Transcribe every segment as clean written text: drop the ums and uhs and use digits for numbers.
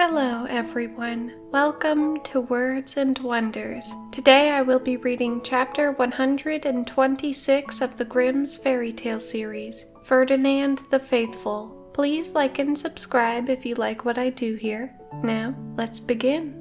Hello everyone, welcome to Words and Wonders. Today I will be reading chapter 126 of the Grimm's Fairytale series, Ferdinand the Faithful. Please like and subscribe if you like what I do here. Now, let's begin.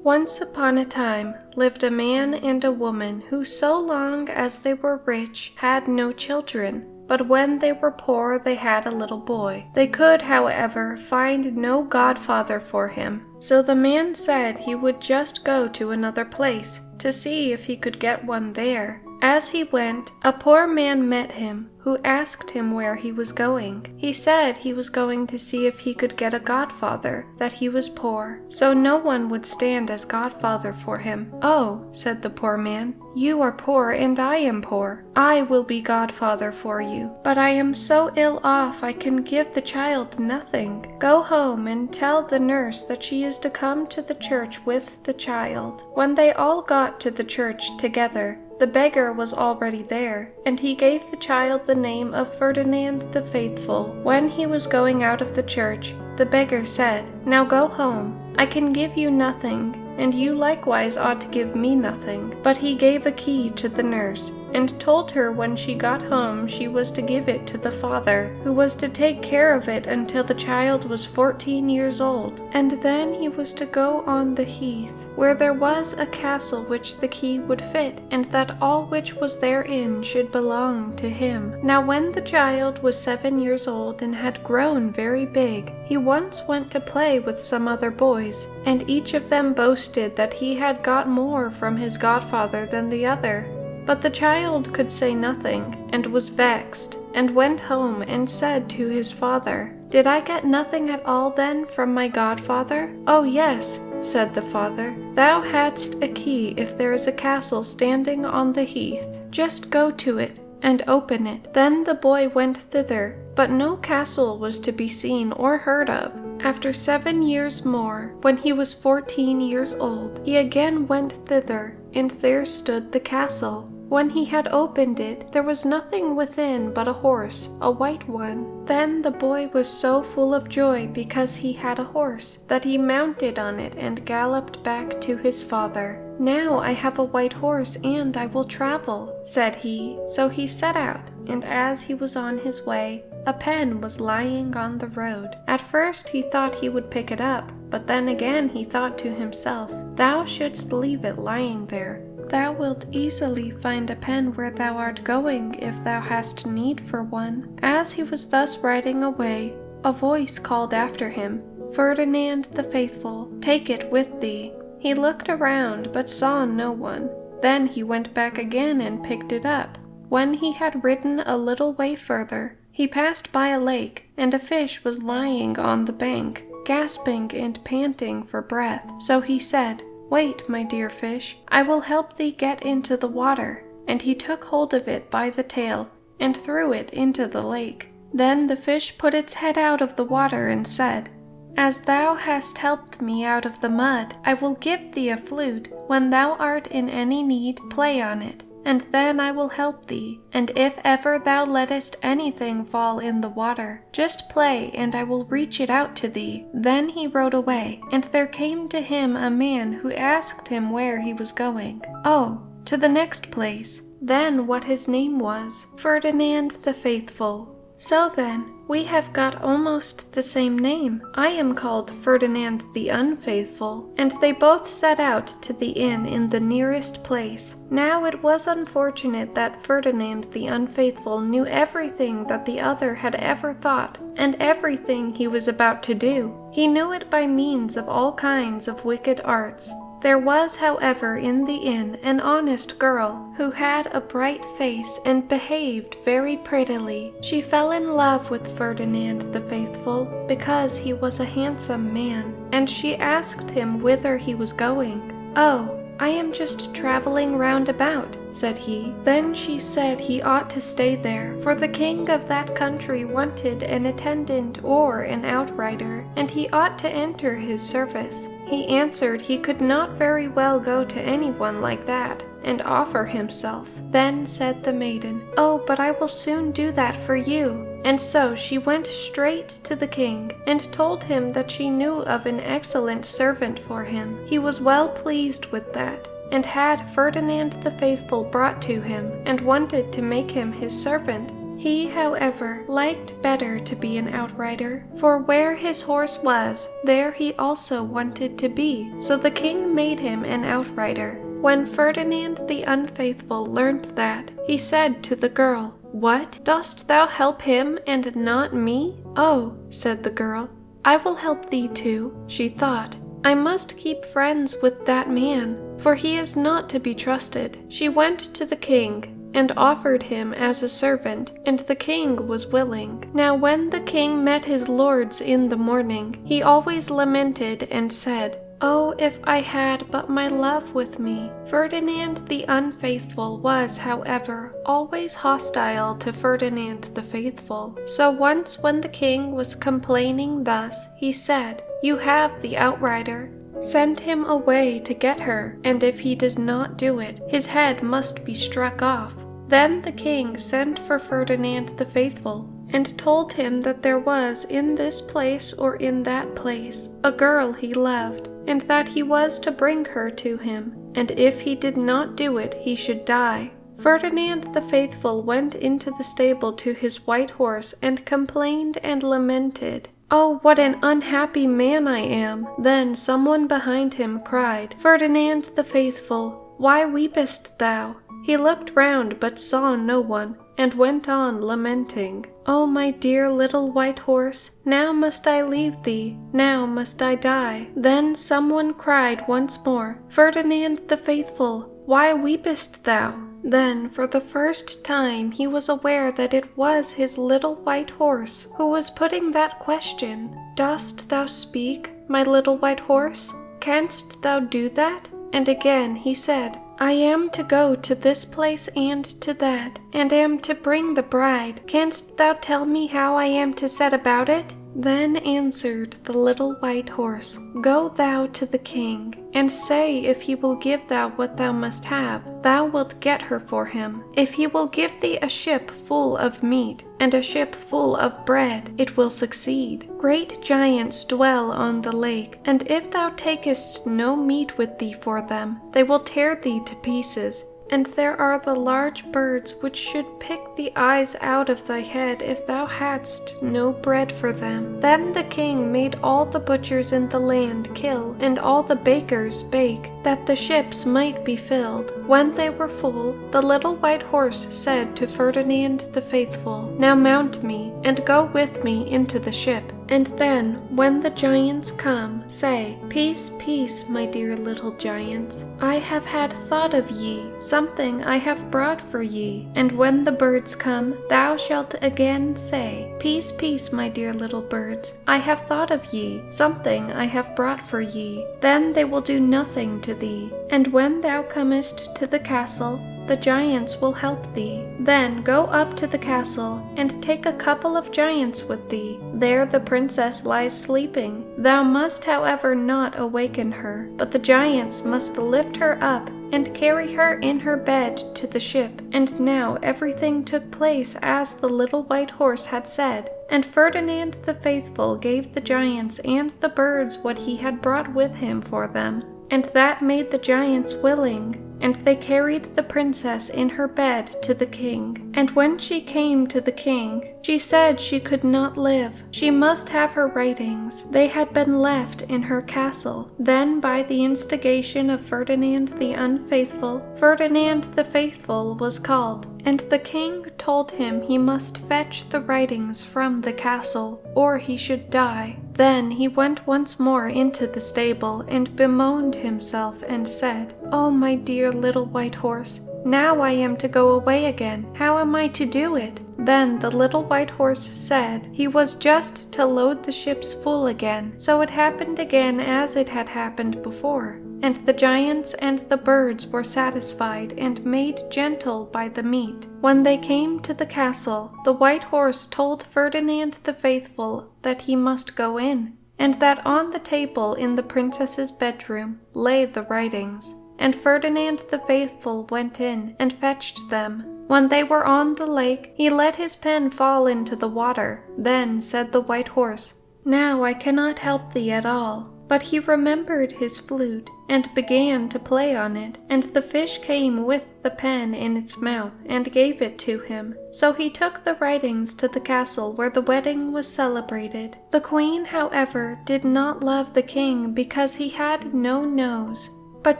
Once upon a time lived a man and a woman who so long as they were rich had no children. But when they were poor they had a little boy. They could, however, find no godfather for him. So the man said he would just go to another place to see if he could get one there. As he went, a poor man met him, who asked him where he was going. He said he was going to see if he could get a godfather, that he was poor, so no one would stand as godfather for him. "Oh," said the poor man, "you are poor and I am poor. I will be godfather for you, but I am so ill off I can give the child nothing. Go home and tell the nurse that she is to come to the church with the child." When they all got to the church together, the beggar was already there, and he gave the child the name of Ferdinand the Faithful. When he was going out of the church, the beggar said, "Now go home. I can give you nothing, and you likewise ought to give me nothing." But he gave a key to the nurse, and told her when she got home she was to give it to the father, who was to take care of it until the child was 14 years old. And then he was to go on the heath, where there was a castle which the key would fit, and that all which was therein should belong to him. Now when the child was 7 years old and had grown very big, he once went to play with some other boys, and each of them boasted that he had got more from his godfather than the other. But the child could say nothing, and was vexed, and went home and said to his father, "Did I get nothing at all then from my godfather?" "Oh yes," said the father, "thou hadst a key if there is a castle standing on the heath. Just go to it and open it." Then the boy went thither, but no castle was to be seen or heard of. After 7 years more, when he was 14 years old, he again went thither, and there stood the castle. When he had opened it, there was nothing within but a horse, a white one. Then the boy was so full of joy because he had a horse, that he mounted on it and galloped back to his father. "Now I have a white horse and I will travel," said he. So he set out, and as he was on his way, a pen was lying on the road. At first he thought he would pick it up, but then again he thought to himself, "Thou shouldst leave it lying there. Thou wilt easily find a pen where thou art going if thou hast need for one." As he was thus riding away, a voice called after him, "Ferdinand the Faithful, take it with thee." He looked around but saw no one. Then he went back again and picked it up. When he had ridden a little way further, he passed by a lake, and a fish was lying on the bank, gasping and panting for breath. So he said, "Wait, my dear fish, I will help thee get into the water." And he took hold of it by the tail and threw it into the lake. Then the fish put its head out of the water and said, "As thou hast helped me out of the mud, I will give thee a flute. When thou art in any need, play on it, and then I will help thee. And if ever thou lettest anything fall in the water, just play and I will reach it out to thee." Then he rode away, and there came to him a man who asked him where he was going. "Oh, to the next place." Then what his name was, Ferdinand the Faithful. "So then, we have got almost the same name. I am called Ferdinand the Unfaithful." And they both set out to the inn in the nearest place. Now it was unfortunate that Ferdinand the Unfaithful knew everything that the other had ever thought, and everything he was about to do. He knew it by means of all kinds of wicked arts. There was, however, in the inn an honest girl who had a bright face and behaved very prettily. She fell in love with Ferdinand the Faithful because he was a handsome man, and she asked him whither he was going. "Oh, I am just traveling round about," said he. Then she said he ought to stay there, for the king of that country wanted an attendant or an outrider, and he ought to enter his service. He answered he could not very well go to anyone like that, and offer himself. Then said the maiden, "Oh, but I will soon do that for you." And so she went straight to the king, and told him that she knew of an excellent servant for him. He was well pleased with that, and had Ferdinand the Faithful brought to him, and wanted to make him his servant. He, however, liked better to be an outrider, for where his horse was, there he also wanted to be, so the king made him an outrider. When Ferdinand the Unfaithful learnt that, he said to the girl, "What? Dost thou help him and not me?" "Oh," said the girl, "I will help thee too." She thought, "I must keep friends with that man, for he is not to be trusted." She went to the king and offered him as a servant, and the king was willing. Now when the king met his lords in the morning, he always lamented and said, "Oh, if I had but my love with me." Ferdinand the Unfaithful was, however, always hostile to Ferdinand the Faithful. So once when the king was complaining thus, he said, "You have the outrider. Send him away to get her, and if he does not do it, his head must be struck off." Then the king sent for Ferdinand the Faithful, and told him that there was in this place or in that place a girl he loved, and that he was to bring her to him, and if he did not do it, he should die. Ferdinand the Faithful went into the stable to his white horse and complained and lamented, "Oh, what an unhappy man I am!" Then someone behind him cried, "Ferdinand the Faithful, why weepest thou?" He looked round but saw no one, and went on lamenting, "Oh, my dear little white horse, now must I leave thee, now must I die." Then someone cried once more, "Ferdinand the Faithful, why weepest thou?" Then for the first time he was aware that it was his little white horse who was putting that question. "Dost thou speak, my little white horse? Canst thou do that?" And again he said, "I am to go to this place and to that, and am to bring the bride. Canst thou tell me how I am to set about it?" Then answered the little white horse, "Go thou to the king, and say if he will give thou what thou must have, thou wilt get her for him. If he will give thee a ship full of meat, and a ship full of bread, it will succeed. Great giants dwell on the lake, and if thou takest no meat with thee for them, they will tear thee to pieces. And there are the large birds which should pick the eyes out of thy head if thou hadst no bread for them." Then the king made all the butchers in the land kill, and all the bakers bake, that the ships might be filled. When they were full, the little white horse said to Ferdinand the Faithful, "Now mount me, and go with me into the ship. And then, when the giants come, say, 'Peace, peace, my dear little giants. I have had thought of ye, something I have brought for ye.' And when the birds come, thou shalt again say, 'Peace, peace, my dear little birds. I have thought of ye, something I have brought for ye.' Then they will do nothing to thee. And when thou comest to the castle, the giants will help thee. Then go up to the castle, and take a couple of giants with thee. There the princess lies sleeping. Thou must, however, not awaken her, but the giants must lift her up and carry her in her bed to the ship." And now everything took place as the little white horse had said, and Ferdinand the Faithful gave the giants and the birds what he had brought with him for them, and that made the giants willing. And they carried the princess in her bed to the king. And when she came to the king, she said she could not live. She must have her writings. They had been left in her castle. Then by the instigation of Ferdinand the Unfaithful, Ferdinand the Faithful was called, and the king told him he must fetch the writings from the castle, or he should die. Then he went once more into the stable and bemoaned himself and said, "Oh, my dear little white horse, now I am to go away again. How am I to do it?" Then the little white horse said he was just to load the ships full again. So it happened again as it had happened before. And the giants and the birds were satisfied and made gentle by the meat. When they came to the castle, the white horse told Ferdinand the Faithful that he must go in, and that on the table in the princess's bedroom lay the writings. And Ferdinand the Faithful went in and fetched them. When they were on the lake, he let his pen fall into the water. Then said the white horse, "Now I cannot help thee at all." But he remembered his flute, and began to play on it, and the fish came with the pen in its mouth, and gave it to him. So he took the writings to the castle where the wedding was celebrated. The queen, however, did not love the king because he had no nose, but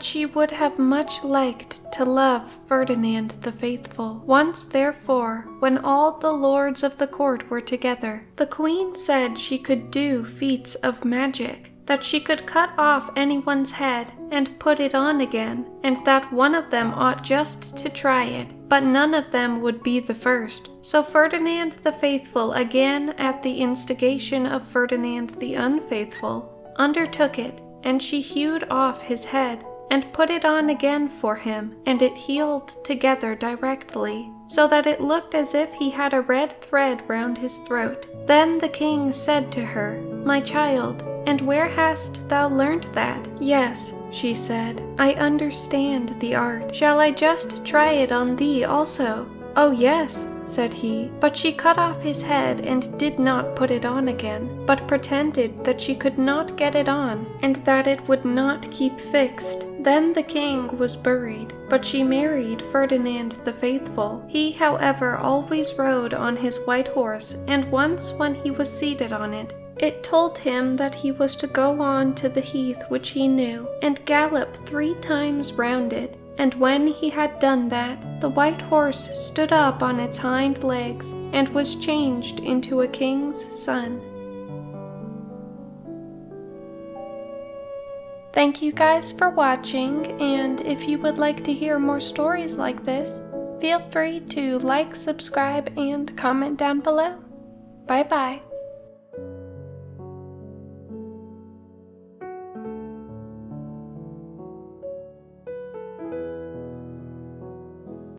she would have much liked to love Ferdinand the Faithful. Once, therefore, when all the lords of the court were together, the queen said she could do feats of magic, that she could cut off anyone's head and put it on again, and that one of them ought just to try it, but none of them would be the first. So Ferdinand the Faithful, again at the instigation of Ferdinand the Unfaithful, undertook it, and she hewed off his head and put it on again for him, and it healed together directly, so that it looked as if he had a red thread round his throat. Then the king said to her, "My child, and where hast thou learnt that?" "Yes," she said, "I understand the art. Shall I just try it on thee also?" "Oh yes," said he, but she cut off his head and did not put it on again, but pretended that she could not get it on, and that it would not keep fixed. Then the king was buried, but she married Ferdinand the Faithful. He, however, always rode on his white horse, and once when he was seated on it, it told him that he was to go on to the heath which he knew, and gallop 3 times round it. And when he had done that, the white horse stood up on its hind legs, and was changed into a king's son. Thank you guys for watching, and if you would like to hear more stories like this, feel free to like, subscribe, and comment down below. Bye bye.